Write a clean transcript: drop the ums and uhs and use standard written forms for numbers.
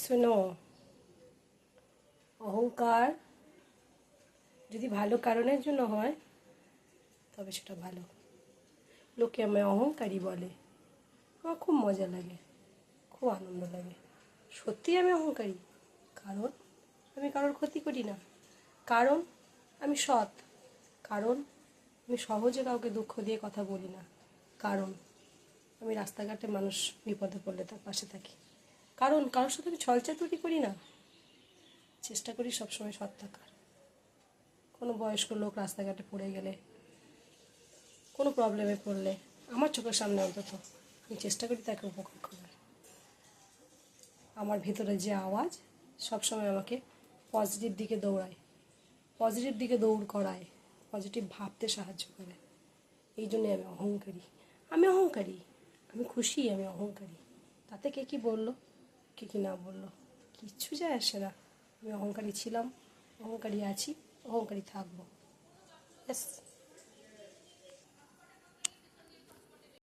শোনো, অহংকার যদি ভালো কারণের জন্য হয় তবে সেটা ভালো। লোকে আমায় অহংকারী বলে, আমার খুব মজা লাগে, খুব আনন্দ লাগে। সত্যিই আমি অহংকারী, কারণ আমি কারোর ক্ষতি করি না, কারণ আমি সৎ, কারণ আমি সহজে কাউকে দুঃখ দিয়ে কথা বলি না, কারণ আমি রাস্তাঘাটে মানুষ বিপদে পড়লে তার পাশে থাকি, কারণ কারোর সাথে আমি ছলচাতুরি করি না, চেষ্টা করি সবসময় সৎ থাকার। কোনো বয়স্ক লোক রাস্তাঘাটে পড়ে গেলে, কোনো প্রবলেমে পড়লে আমার চোখের সামনে অন্তত আমি চেষ্টা করি তাকে উপকার করার। আমার ভেতরে যে আওয়াজ সবসময় আমাকে পজিটিভ দিকে দৌড়ায়, পজিটিভ দিকে দৌড় করায়, পজিটিভ ভাবতে সাহায্য করে। এই জন্যে আমি অহংকারী। আমি অহংকারী, আমি খুশি আমি অহংকারী। তাতে কে কী বললো, কে কী না বললো, কিচ্ছু যায় আসে না। আমি অহংকারী ছিলাম, অহংকারী আছি, অহংকারী থাকবো। ব্যাস।